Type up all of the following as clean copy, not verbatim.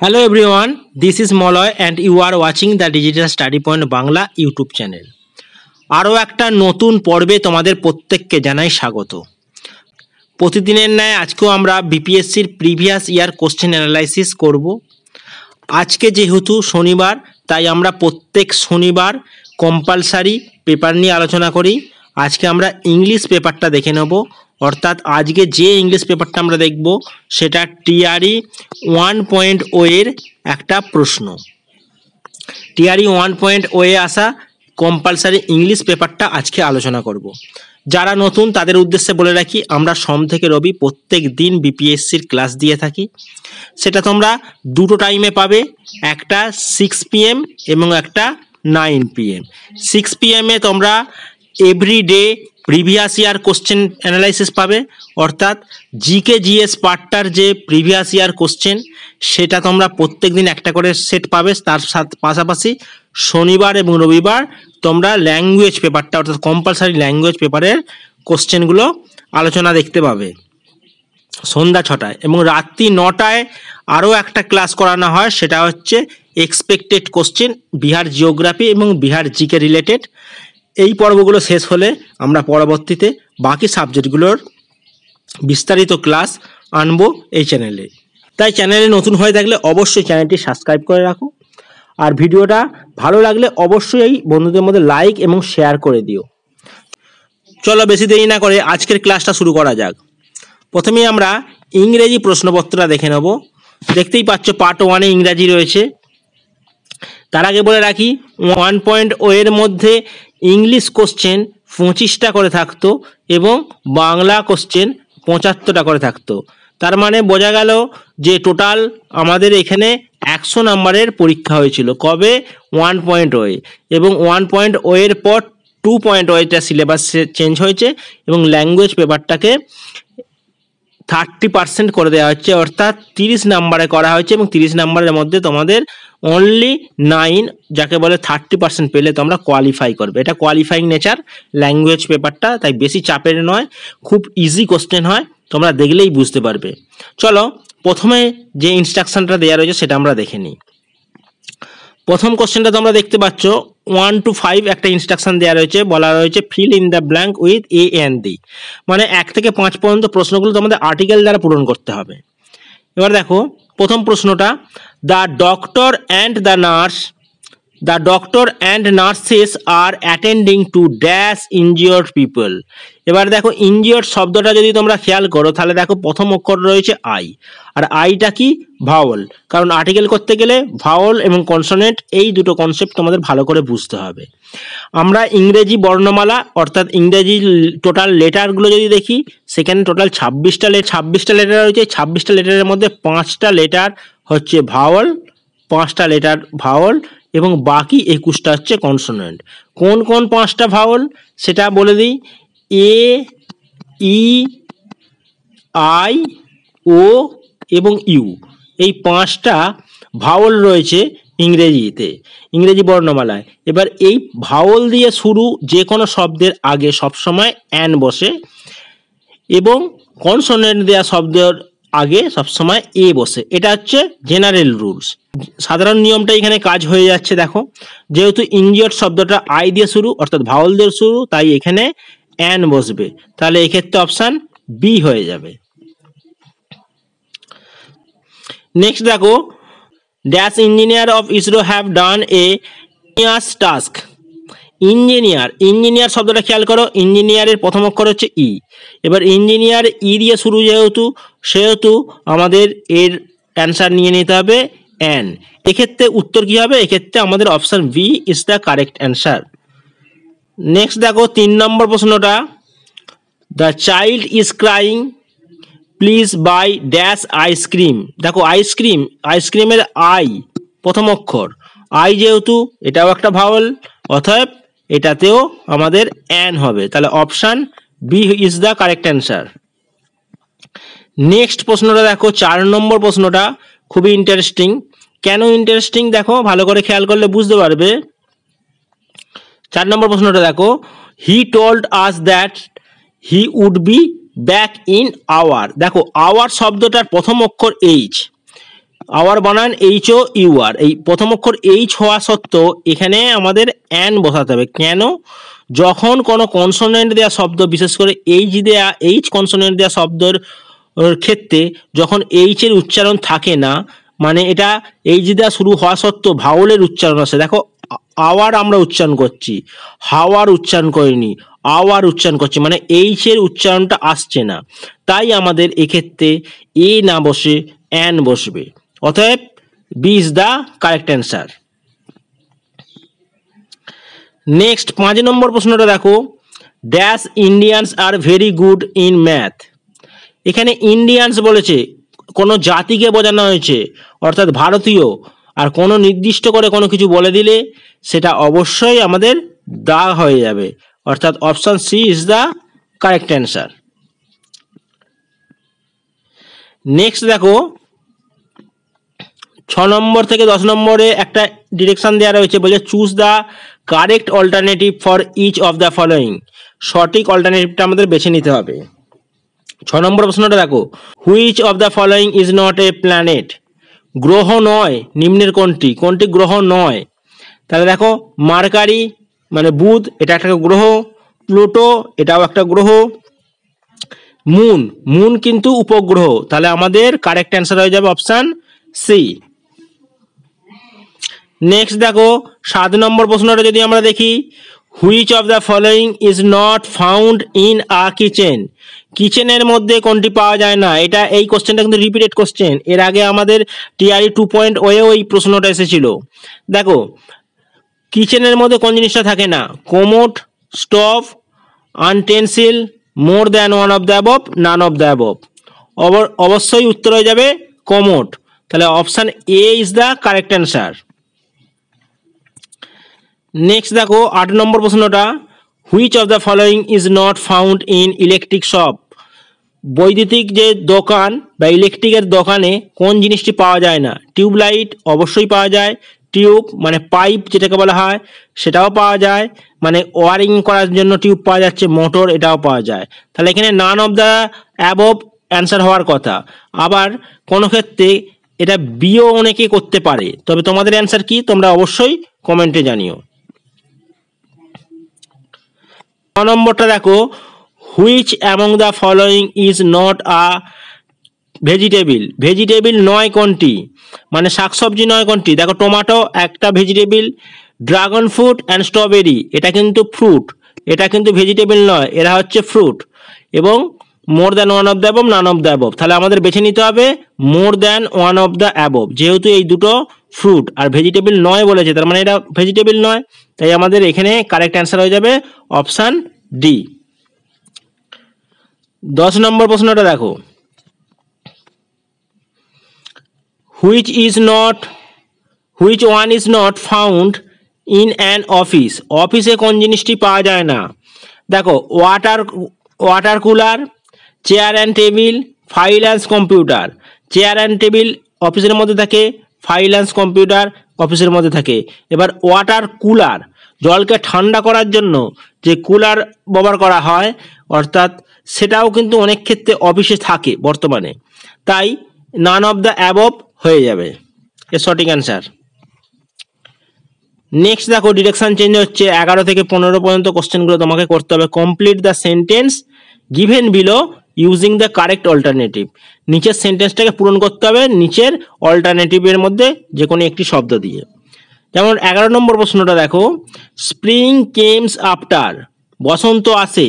Hello everyone, this is Moloy and you are watching the Digital Study Point Bangla YouTube channel. আরও একটা নতুন পর্বে তোমাদের প্রত্যেককে জানাই স্বাগত। প্রতিদিনের ন্যায় আজকেও আমরা বিপিএসসির প্রিভিয়াস ইয়ার কোশ্চেন অ্যানালাইসিস করব। আজকে যেহেতু শনিবার তাই আমরা প্রত্যেক শনিবার কম্পালসারি পেপার নিয়ে আলোচনা করি। আজকে আমরা ইংলিশ পেপারটা দেখে নেব, অর্থাৎ আজকে যে ইংলিশ পেপারটা আমরা দেখব সেটা টিআরই 1.0 এর একটা প্রশ্ন। টিআরই 1.0 এ আসা কম্পালসারি ইংলিশ পেপারটা আজকে আলোচনা করব। যারা নতুন তাদের উদ্দেশ্যে বলে রাখি, আমরা সোম থেকে রবি প্রত্যেক দিন বিপিএসসির ক্লাস দিয়ে থাকি। সেটা তোমরা দুটো টাইমে পাবে, একটা 6 PM এবং একটা 9 PM। 6 PM এ তোমরা everyday previous year question analysis পাবে, অর্থাৎ জিকে জিএস পার্টটার যে প্রিভিয়াস ইয়ার কোশ্চেন সেটা তোমরা প্রত্যেক দিন একটা করে সেট পাবে। তার পাশাপাশি শনিবার এবং রবিবার তোমরা ল্যাঙ্গুয়েজ পেপারটা অর্থাৎ কম্পালসারি ল্যাঙ্গুয়েজ পেপারের কোশ্চেনগুলো আলোচনা দেখতে পাবে সন্ধ্যা 6টায়, এবং রাত্রি 9টায় আরও একটা ক্লাস করানো হয়, সেটা হচ্ছে এক্সপেক্টেড কোশ্চেন বিহার জিওগ্রাফি এবং বিহার জিকে রিলেটেড। এই পর্বগুলো শেষ হলে আমরা পরবর্তীতে বাকি সাবজেক্টগুলোর বিস্তারিত ক্লাস আনবো এই চ্যানেলে। তাই চ্যানেলে নতুন হয়ে থাকলে অবশ্যই চ্যানেলটি সাবস্ক্রাইব করে রাখো, আর ভিডিওটা ভালো লাগলে অবশ্যই এই বন্ধুদের মধ্যে লাইক এবং শেয়ার করে দিও। চলো বেশি দেরি না করে আজকের ক্লাসটা শুরু করা যাক। প্রথমেই আমরা ইংরেজি প্রশ্নপত্রটা দেখে নেব। দেখতেই পাচ্ছ পার্ট 1-এ ইংরাজি রয়েছে। তার আগে বলে রাখি 1.0 এর মধ্যে ইংলিশ কোশ্চেন 25টা করে থাকতো এবং বাংলা কোশ্চেন 75টা করে থাকতো। তার মানে বোঝা গেল যে টোটাল আমাদের এখানে 100 নম্বরের পরীক্ষা হয়েছিল। কবে? 1.0 এ। এবং 1.0 এর পর 2.0 এটা সিলেবাস চেঞ্জ হয়েছে এবং ল্যাঙ্গুয়েজ পেপারটাকে 30% করে দেওয়া হচ্ছে, অর্থাৎ 30 নম্বরে করা হয়েছে এবং 30 নম্বরের মধ্যে তোমাদের অনলি 9, যাকে বলে 30% পেলে তোমরা কোয়ালিফাই করবে। এটা কোয়ালিফাইং নেচার ল্যাঙ্গুয়েজ পেপারটা, তাই বেশি চাপের নয়, খুব ইজি কোশ্চেন হয়, তোমরা দেখলেই বুঝতে পারবে। চলো প্রথমে যে ইনস্ট্রাকশনটা দেওয়া রয়েছে সেটা আমরা দেখে নিই। প্রথম কোশ্চেনটা তোমরা দেখতে পাচ্ছ 1 to 5 একটা ইনস্ট্রাকশন দেওয়া রয়েছে, বলা রয়েছে fill in the blank with a and the, মানে 1 থেকে 5 পর্যন্ত প্রশ্নগুলো তোমাদের আর্টিকেল দ্বারা পূরণ করতে হবে। এবার দেখো প্রথম প্রশ্নটা, the doctor and nurses are attending to dash injured people. এবার দেখো ইনজিওর্ড শব্দটা যদি তোমরা খেয়াল করো তাহলে দেখো প্রথম অক্ষর রয়েছে আই, আর আইটা কি? ভাওয়াল, কারণ আর্টিকেল করতে গেলে ভাওয়াল এবং কনসোনেন্ট এই দুটো কনসেপ্ট তোমাদের ভালো করে বুঝতে হবে। আমরা ইংরেজি বর্ণমালা অর্থাৎ ইংরেজি টোটাল লেটারগুলো যদি দেখি, সেখানে টোটাল 26টা লেটার রয়েছে। 26টা লেটারের মধ্যে 5টা লেটার হচ্ছে ভাওয়াল, 5টা লেটার ভাওয়াল এবং বাকি 21টা হচ্ছে কনসোনেন্ট। কোন কোন 5টা ভাওয়াল সেটা বলে দিই। এ, ই, আই, ও এবং ইউ, এই 5টা ভাওয়াল রয়েছে ইংরেজিতে, ইংরেজি বর্ণমালায়। এবার এই ভাওয়াল দিয়ে শুরু যে কোনো শব্দের আগে সবসময় অ্যান বসে এবং কনসোনেন্ট দেওয়া শব্দের আগে সবসময় এ বসে। এটা হচ্ছে জেনারেল রুলস, সাধারণ নিয়মটা এখানে কাজ হয়ে যাচ্ছে। দেখো যেহেতু ইনজিওর্ড শব্দটা আই দিয়ে শুরু অর্থাৎ ভাওয়াল দিয়ে শুরু, তাই এখানে অ্যান বসবে, তাহলে এক্ষেত্রে অপশান বি হয়ে যাবে। নেক্সট দেখো, dash engineer of ISRO have done A task. Engineer শব্দটা খেয়াল করো, ইঞ্জিনিয়ারের প্রথম অক্ষর হচ্ছে ই। এবার ইঞ্জিনিয়ার ই দিয়ে শুরু সেহেতু আমাদের এর অ্যান্সার নিয়ে নিতে হবে অ্যান। এক্ষেত্রে উত্তর কি হবে? এক্ষেত্রে আমাদের option B is the correct answer. Next দেখো 3 নম্বর প্রশ্নটা, the child is crying please buy dash ice cream. দেখো আইসক্রিমের আই প্রথম অক্ষর, আই যেহেতু এটাও একটা ভাওয়াল, অতএব এটাতেও আমাদের অ্যান হবে, তাহলে option B is the correct answer. Next প্রশ্নটা দেখো 4 নম্বর প্রশ্নটা খুবই ইন্টারেস্টিং। কেন ইন্টারেস্টিং দেখো ভালো করে খেয়াল করলে বুঝতে পারবে। 4 নম্বর প্রশ্নটা দেখো, he told us that he would be back in hour. দেখো আওয়ার শব্দটার প্রথম অক্ষর এইচ, আওয়ার বানান এইচ ও ইউ আর, এই প্রথম অক্ষর এইচ হওয়া সত্ত্বেও এখানে আমাদের অ্যান বসাতে হবে। কেন? যখন কোনো কনসোনেন্ট দেওয়া শব্দ, বিশেষ করে এইচ কনসোনেন্ট দেওয়া শব্দের ক্ষেত্রে যখন এইচের উচ্চারণ থাকে না, মানে এটা এইচ দেওয়া শুরু হওয়া সত্ত্বেও ভাওয়েলের উচ্চারণ আসে। দেখো আওয়ার আমরা উচ্চারণ করছি, হাওয়ার উচ্চারণ করিনি, আওয়ার উচ্চারণ করছি, মানে এইচের উচ্চারণটা আসছে না। তাই আমাদের এক্ষেত্রে এ না বসে অ্যান বসবে। অতএব B is the correct answer. Next 5 নম্বর প্রশ্নটা দেখো, dash Indians are very good in math. এখানে ইন্ডিয়ানস বলেছে, কোনো জাতিকে বোঝানো হয়েছে, অর্থাৎ ভারতীয়। আর কোনো নির্দিষ্ট করে কোনো কিছু বলে দিলে সেটা অবশ্যই আমাদের দা হয়ে যাবে, অর্থাৎ option C is the correct answer. Next দেখো 6 নম্বর থেকে 10 নম্বরে একটা ডিরেকশন দেওয়া রয়েছে, বলে choose the correct alternative for each of the following. সঠিক অল্টারনেটিভটা আমাদের বেছে নিতে হবে। 6 নম্বর প্রশ্নটা দেখো, which of the following is not a planet. গ্রহ নয় নিম্নের কোনটি, কোনটি গ্রহ নয়? তাহলে দেখো মার্কারি মানে বুধ, এটা একটা গ্রহ, প্লুটো এটাও একটা গ্রহ, মুন কিন্তু উপগ্রহ, তাহলে আমাদের কারেক্ট অ্যান্সার হয়ে যাবে অপশান সি। নেক্সট দেখো 7 নম্বর প্রশ্নটা যদি আমরা দেখি, which of the following is not found in a kitchen. কিচেনের মধ্যে কোনটি পাওয়া যায় না? এটা এই কোশ্চেনটা কিন্তু রিপিটেড কোশ্চেন, এর আগে আমাদের টিআরই 2.0 এই প্রশ্নটা এসেছিল। দেখো কিচেনের মধ্যে কোন জিনিসটা থাকে না? Commode, stove, utensil, more than one of the above, none of the above. অবশ্যই উত্তর হয়ে যাবে কোমোড, তাহলে option A is the correct answer. Next দেখো 8 নম্বর প্রশ্নটা, which of the following is not found in electric shop. বৈদ্যুতিক যে দোকান বা ইলেকট্রিকের দোকানে কোন জিনিসটি পাওয়া যায় না? টিউবলাইট অবশ্যই পাওয়া যায়, টিউব মানে পাইপ যেটাকে বলা হয় সেটাও পাওয়া যায়, মানে ওয়ারিং করার জন্য টিউব পাওয়া যাচ্ছে, মোটর এটাও পাওয়া যায়। তাহলে এখানে নান অফ দ্য অ্যাবভ অ্যান্সার হওয়ার কথা। আবার কোনো ক্ষেত্রে এটা বিও অনেকে করতে পারে, তবে তোমাদের অ্যান্সার কি তোমরা অবশ্যই কমেন্টে জানিও। 9 নম্বরটা দেখো, which among the following is not a vegetable. Vegetable নয় কোনটি, মানে শাকসবজি নয় কোনটি? দেখো টমেটো একটা vegetable, dragon fruit and strawberry এটা কিন্তু ফ্রুট, এটা কিন্তু ভেজিটেবল নয়, এরা হচ্ছে ফ্রুট। এবং মোর than one of the above, none of the above, তাহলে আমাদের বেছে নিতে হবে মোর than one of the above, যেহেতু এই দুটো ফ্রুট আর ভেজিটেবল নয় বলেছে, তার মানে এটা ভেজিটেবল নয়, তাই আমাদের এখানে কারেক্ট অ্যান্সার হয়ে যাবে অপশান ডি। 10 নম্বর প্রশ্নটা দেখো, which one is not found in an office. অফিসে কোন জিনিসটি পাওয়া যায় না? দেখো water cooler, chair and table, file and computer. Chair and table অফিসের মধ্যে থাকে, ফাইল অ্যান্ড কম্পিউটার অফিসের মধ্যে থাকে। এবার ওয়াটার কুলার, জলকে ঠান্ডা করার জন্য যে কুলার ব্যবহার করা হয়, অর্থাৎ সেটাও কিন্তু অনেক ক্ষেত্রে অফিসে থাকে বর্তমানে, তাই নান অফ দ্য অ্যাবভ হয়ে যাবে এর সঠিক অ্যান্সার। নেক্সট দেখো ডিরেকশন চেঞ্জ হচ্ছে, 11 থেকে 15 পর্যন্ত কোশ্চেনগুলো তোমাকে করতে হবে। Complete the sentence given below using the correct alternative. নিচের সেন্টেন্সটাকে পূরণ করতে হবে নিচের অল্টারনেটিভের মধ্যে যে কোনো একটি শব্দ দিয়ে। যেমন 11 নম্বর প্রশ্নটা দেখো, স্প্রিং কেমস আফটার। বসন্ত আসে,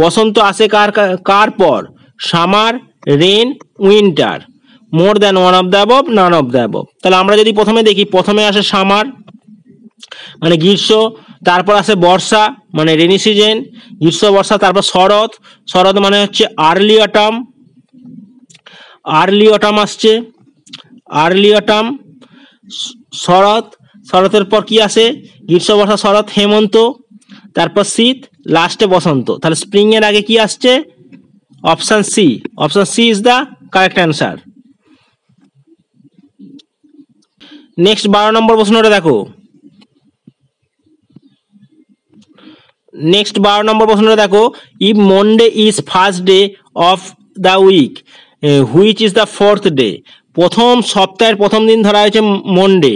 বসন্ত আসে কার পর? Summer, rain, winter. More than one of the above, none of the above. তাহলে আমরা যদি প্রথমে দেখি, প্রথমে আসে সামার মানে গ্রীষ্ম, তারপর আসে বর্ষা মানে রেনি সিজন, গ্রীষ্ম বর্ষা, তারপর শরৎ, শরৎ মানে হচ্ছে আর্লি অটাম, আর্লি অটাম আসছে, আর্লি অটাম, শরৎ, শরতের পর কি আসে? গ্রীষ্ম বর্ষা শরৎ হেমন্ত, তারপর শীত, লাস্টে বসন্ত। তাহলে স্প্রিং এর আগে কি আসছে? Option C, option C is the correct answer. Next 12 নম্বর প্রশ্নটা দেখো, নেক্সট 12 নম্বর প্রশ্নটা দেখো, if Monday is first day of the week which is the fourth day. প্রথম সপ্তাহের প্রথম দিন ধরা হয়েছে মন্ডে,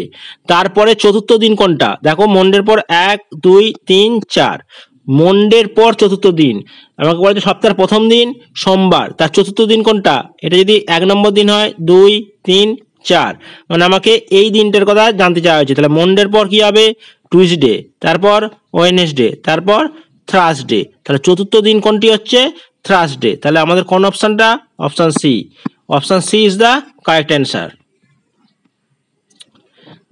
তারপরে চতুর্থ দিন কোনটা? দেখো মন্ডের পর 1 2 3 4, মন্ডের পর চতুর্থ দিন আমাকে বলেছে সপ্তাহের প্রথম দিন সোমবার, তার চতুর্থ দিন কোনটা? এটা যদি 1 নম্বর দিন হয় 2 3 4, মানে আমাকে এই দিনটার কথা জানতে চাওয়া হয়েছে। তাহলে মন্ডের পর কি হবে? টুইসডে, তারপর ওয়েডনেসডে, তারপর থার্সডে। তাহলে চতুর্থ দিন কোনটি হচ্ছে? থার্সডে। তাহলে আমাদের কোন অপশনটা? Option C. Option C is the correct answer.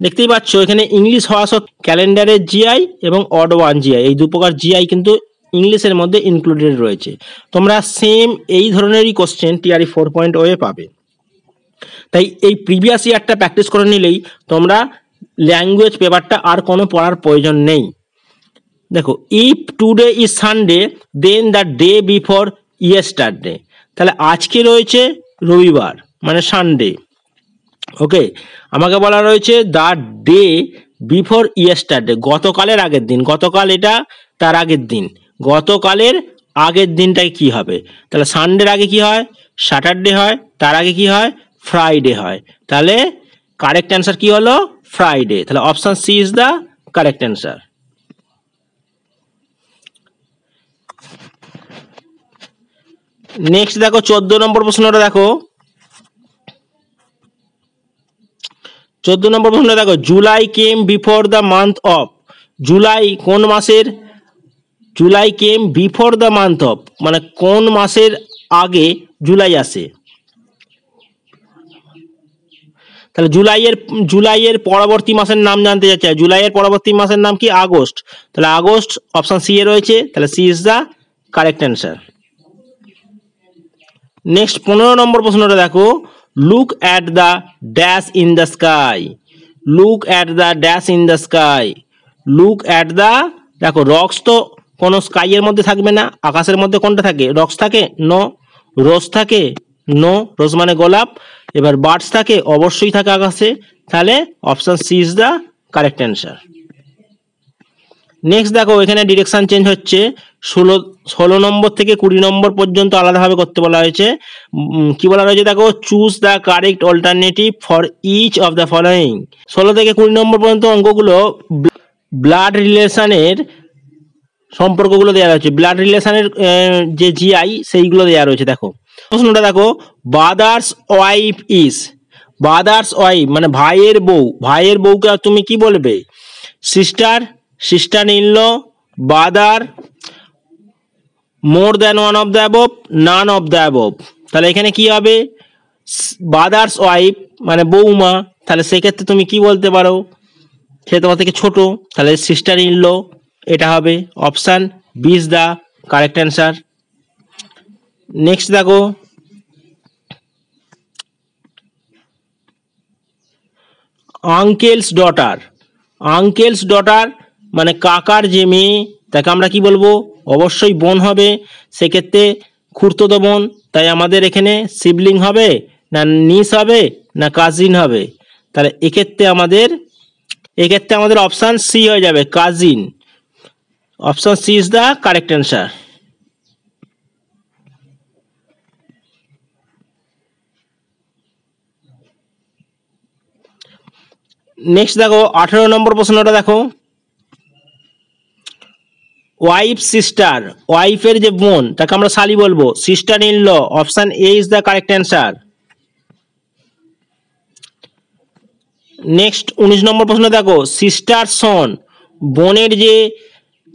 দেখতেই পাচ্ছ এখানে ইংলিশ হওয়া সত্ত্বেও ক্যালেন্ডারের জিআই এবং অড ওয়ান জিআই, এই দু প্রকার জিআই কিন্তু ইংলিশের মধ্যে ইনক্লুডেড রয়েছে। তোমরা সেম এই ধরনেরই কোশ্চেন টিআরই 4.0 পাবে। তাই এই প্রিভিয়াস ইয়ারটা প্র্যাকটিস করে নিলেই তোমরা ল্যাঙ্গুয়েজ পেপারটা আর কোনো পড়ার প্রয়োজন নেই। দেখো, if today is Sunday then the day before yesterday, তাহলে আজকে রয়েছে রবিবার মানে সানডে। ওকে, আমাকে বলা রয়েছে দ্য ডে বিফোর ইয়েস্টারডে, গতকালের আগের দিন। গতকাল এটা, তার আগের দিন, গতকালের আগের দিনটাই কি হবে? তাহলে সানডের আগে কি হয়? স্যাটারডে হয়, তার আগে কি হয়? ফ্রাইডে হয়। তাহলে কারেক্ট অ্যান্সার কি হলো? ফ্রাইডে। তাহলে option C is the correct answer. Next দেখো 14 নম্বর প্রশ্নটা দেখো। 14 নম্বর প্রশ্নটা দেখো, July came before the month of. July কোন মাসের? July came before the month of, মানে কোন মাসের আগে জুলাই আসে? তাহলে জুলাইয়ের পরবর্তী মাসের নাম জানতে চাচ্ছে। জুলাইয়ের পরবর্তী মাসের নাম কি? আগস্ট। তাহলে আগস্ট অপশন সি এ রয়েছে, তাহলে C is the correct answer. Next 15 নম্বর প্রশ্নটা দেখো, look at the dash in the sky. Look at the dash in the sky. Look at the, দেখো রক্স তো কোনো স্কাইয়ের মধ্যে থাকবে না, আকাশের মধ্যে কোনটা থাকে? রক্স থাকে? নো। রোজ থাকে? নো, রোজ মানে গোলাপ। এবার বার্ডস থাকে? অবশ্যই থাকে আকাশে। তাহলে option C is the correct answer. Next দেখো, এখানে ডিরেকশন চেঞ্জ হচ্ছে। 16 নম্বর থেকে 20 নম্বর পর্যন্ত আলাদাভাবে করতে বলা হয়েছে। কি বলা রয়েছে দেখো, choose the correct alternative for each of the following. 16 থেকে 20 নম্বর পর্যন্ত অঙ্কগুলো ব্লাড রিলেশনের সম্পর্কগুলো দেওয়া রয়েছে। ব্লাড রিলেশনের যে জিআই সেইগুলো দেওয়া রয়েছে। দেখো প্রশ্নটা দেখো, brother's wife is. Brother's wife মানে ভাইয়ের বউ। ভাইয়ের বউকে তুমি কি বলবে? Sister, sister in law, brother, more than one of the above, none of the above. তাহলে এখানে কি হবে? বাদার্স ওয়াইফ মানে বৌমা, তাহলে সেক্ষেত্রে তুমি কি বলতে পারো? সে তোমার থেকে ছোট, তাহলে সিস্টার ইন ল এটা হবে। Option B is the correct answer. Next দেখো, আঙ্কেলস ডটার। আঙ্কেলস ডটার মানে কাকার যে মেয়ে, তাকে আমরা কি বলবো? অবশ্যই বোন হবে। সেক্ষেত্রে খুড়তুতো বোন, তাই আমাদের এখানে সিবলিং হবে না নিস হবে না কাজিন হবে? তাহলে এক্ষেত্রে আমাদের অপশান সি হয়ে যাবে, cousin. Option C is the correct answer. Next দেখো 18 নম্বর প্রশ্নটা দেখো, ওয়াইফ সিস্টার, ওয়াইফের যে বোন তাকে আমরা শালি বলবো, sister in law. Option A is the correct answer. Next 19 নম্বর প্রশ্ন দেখো, সিস্টার সন, বোনের যে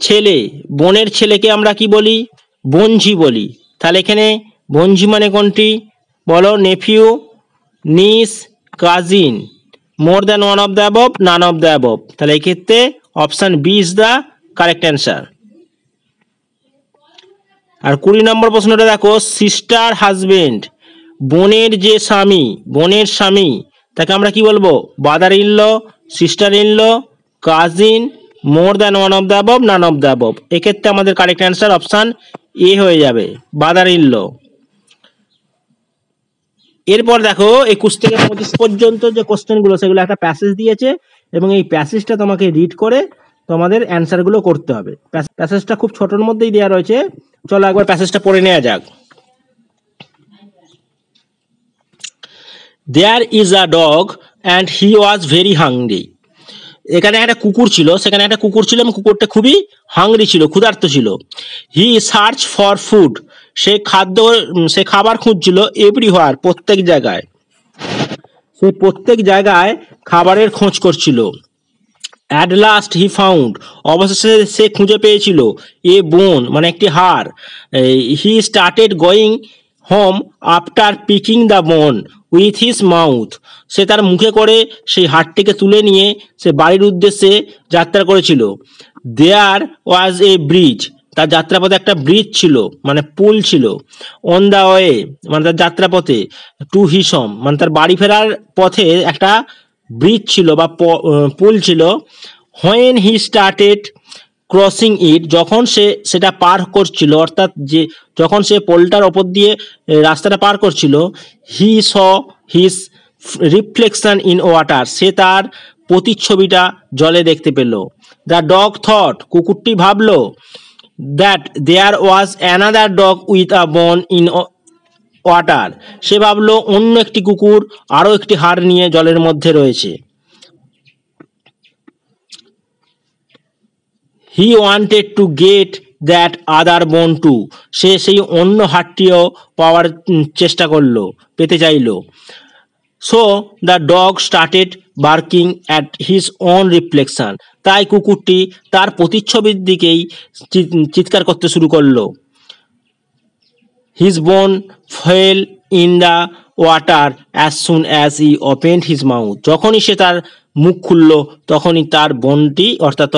ছেলে, বোনের ছেলেকে আমরা কি বলি? বোনঝি বলি। তাহলে এখানে বোনঝি মানে কোনটি বলো? Nephew, niece, cousin, more than one of the above, none of the above. তাহলে এই ক্ষেত্রে option B is the correct answer. আর 20 নম্বর প্রশ্নটা দেখো, সিস্টার হাজবেন্ড, বোনের যে স্বামী, বোনের স্বামী তাকে আমরা কি বলবো? Brother in law, sister in law, cousin, more than one of the above, none of the above. এক্ষেত্রে আমাদের কারেক্ট অ্যান্সার অপশান এ হয়ে যাবে, ব্রাদার ইন ল। এরপর দেখো 21 থেকে 25 পর্যন্ত যে কোশ্চেনগুলো সেগুলো একটা প্যাসেজ দিয়েছে এবং এই প্যাসেজটা তোমাকে রিড করে তোমাদের অ্যান্সারগুলো করতে হবে। প্যাসেজটা খুব ছোটোর মধ্যেই দেওয়া রয়েছে, চলো একবার প্যাসেজটা পড়ে নেওয়া যাক। There is a dog and he was very hungry. এখানে একটা কুকুর ছিল, সেখানে একটা কুকুর ছিল এবং কুকুরটা খুবই হাংরি ছিল, ক্ষুধার্ত ছিল। হি সার্চ ফর ফুড, সে খাবার খুঁজছিল এভরিহোয়ার, প্রত্যেক জায়গায়, সে প্রত্যেক জায়গায় খাবারের খোঁজ করছিল। অ্যাট লাস্ট হি ফাউন্ড, অবশেষে সে খুঁজে পেয়েছিল এ বোন, মানে একটি হাড়। He started going home after picking the bone with his mouth, সে তার মুখে করে সেই হাড়টিকে তুলে নিয়ে সে বাড়ির উদ্দেশ্যে যাত্রা করেছিল। দেয়ার ওয়াজ এ ব্রিজ, তার যাত্রাপথে একটা ব্রিজ ছিল, মানে পুল ছিল। অন দ্য ওয়ে, মানে তার যাত্রাপথে। টু হিজ হোম, মানে তার বাড়ি ফেরার পথে একটা ব্রিজ ছিল বা পুল ছিল। হোয়েন হি স্টার্টেড ক্রসিং ইট, যখন সে সেটা পার করছিল, অর্থাৎ যে যখন সে পোলটার ওপর দিয়ে রাস্তাটা পার করছিল, he saw his reflection in water, সে তার প্রতিচ্ছবিটা জলে দেখতে পেল। দ্য ডগ থট, কুকুরটি ভাবলো, that there was another dog with a bone in water, সে ভাবলো অন্য একটি কুকুর আরও একটি হাড় নিয়ে জলের মধ্যে রয়েছে। He wanted to get that other বোন টু, সে সেই অন্য হাড়টিও পাওয়ার চেষ্টা করলো, পেতে চাইল। So the dog started barking at his own reflection, তাই কুকুরটি তার প্রতিচ্ছবির দিকেই চিৎকার করতে শুরু করলো। হিজ বোন fail in the water as soon as he opened his mouth, যখনই সে তার মুখ খুললো তখনই তার বোনটি, অর্থাৎ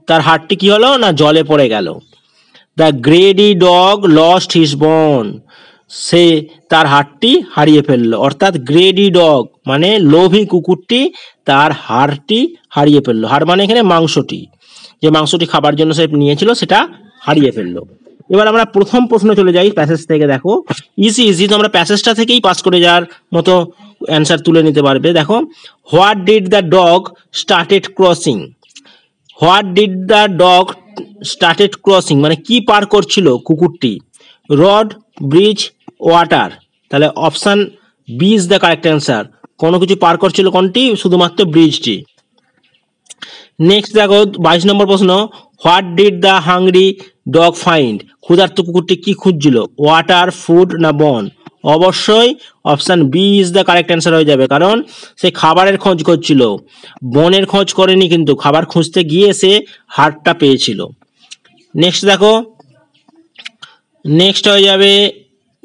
তার হাড়টি কি হলো না, জলে পড়ে গেল। The greedy dog lost his bone, সে তার হাড়টি হারিয়ে ফেললো, অর্থাৎ গ্রেডি ডগ মানে লোভী কুকুরটি তার হাড়টি হারিয়ে ফেললো। হাড় মানে এখানে মাংসটি, যে মাংসটি খাবার জন্য সে নিয়েছিল সেটা হারিয়ে ফেললো। এবার আমরা প্রথম প্রশ্ন চলে যাই প্যাসেজ থেকে। দেখো ইজি ইজি, তোমরা প্যাসেজটা থেকেই পাস করে যাওয়ার মতো অ্যান্সার তুলে নিতে পারবে। দেখো, what did the dog started crossing, what did the dog started crossing মানে কি পার করছিল কুকুরটি? Rod, bridge, water. তাহলে option B is the correct answer. কোনো কিছু পার করছিল কোনটি? শুধুমাত্র ব্রিজটি। নেক্সট দেখো 22 নম্বর প্রশ্ন, what did the hungry dog find, ক্ষুধার্ত কুকুরটি কি খুঁজছিল? ওয়াটার, ফুড না বন? অবশ্যই option B is the correct answer হয়ে যাবে, কারণ সে খাবারের খোঁজ করছিল, বনের খোঁজ করেনি, কিন্তু খাবার খুঁজতে গিয়ে সে হাড়টা পেয়েছিল। নেক্সট দেখো, নেক্সট হয়ে যাবে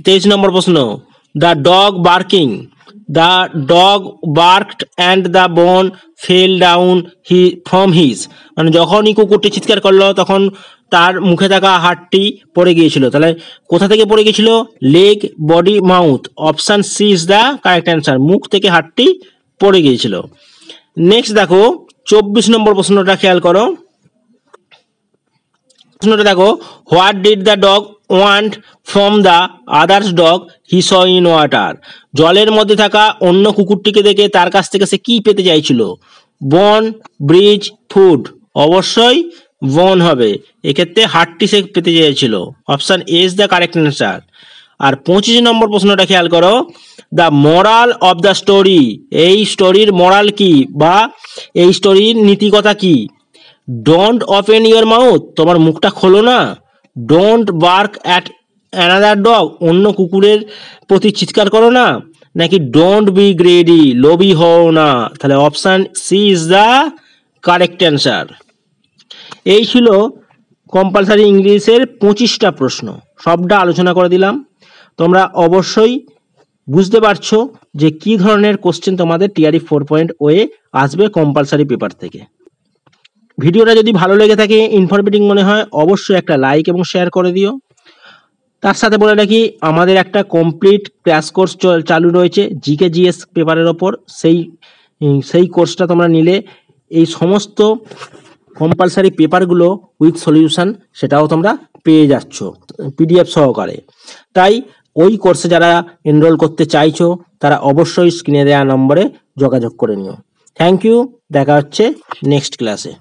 23 নম্বর প্রশ্ন, the dog barking, the dog barked and the bone fell down from his, মানে যখনই কুকুরটি চিৎকার করলো তখন তার মুখে থাকা হাড়টি পড়ে গিয়েছিল। তাহলে কোথা থেকে পড়ে গিয়েছিল? Leg, body, mouth. Option C is the correct answer, মুখ থেকে হাড়টি পড়ে গিয়েছিল। নেক্সট দেখো 24 নম্বর প্রশ্নটা খেয়াল করো। প্রশ্নটা দেখো, what did the dog want from the others dog he saw in water, জলের মধ্যে থাকা অন্য কুকুরটিকে দেখে তার কাছ থেকে সে কি পেতে চাইছিল? বন, ব্রিজ, ফুড? অবশ্যই বন হবে, এক্ষেত্রে হাড়টি সে পেতে চাইছিল। Option A is the correct answer. আর 25 নম্বর প্রশ্নটা খেয়াল করো, the moral of the story, এই স্টোরির মোরাল কি বা এই স্টোরির নীতিকথা কি? ডোন্ট ওপেন ইউর মাউথ, তোমার মুখটা খোলো না। Don't bark at another dog, অন্য কুকুরের প্রতি চিৎকার করো না। নাকি ডোন্ট বি গ্রেডি, লোভী হও না? তাহলে option C is the correct answer. এই ছিল কম্পালসারি ইংলিশের 25টা প্রশ্ন, সবটা আলোচনা করে দিলাম। তোমরা অবশ্যই বুঝতে পারছো যে কি ধরনের কোশ্চেন তোমাদের টিআরই 4.0 আসবে কম্পালসারি পেপার থেকে। ভিডিওটা যদি ভালো লেগে থাকে, ইনফরমেটিভ মনে হয়, অবশ্যই একটা লাইক এবং শেয়ার করে দিও। তার সাথে বলে রাখি, আমাদের একটা কমপ্লিট ক্র্যাশ কোর্স চালু রয়েছে জিকে জিএস পেপারের ওপর। সেই কোর্সটা তোমরা নিলে এই সমস্ত কম্পালসারি পেপারগুলো উইথ সলিউশন সেটাও তোমরা পেয়ে যাচ্ছ পিডিএফ সহকারে। তাই ওই কোর্সে যারা এনরোল করতে চাইছো তারা অবশ্যই স্ক্রিনে দেওয়া নম্বরে যোগাযোগ করে নিও। থ্যাংক ইউ, দেখা হচ্ছে নেক্সট ক্লাসে।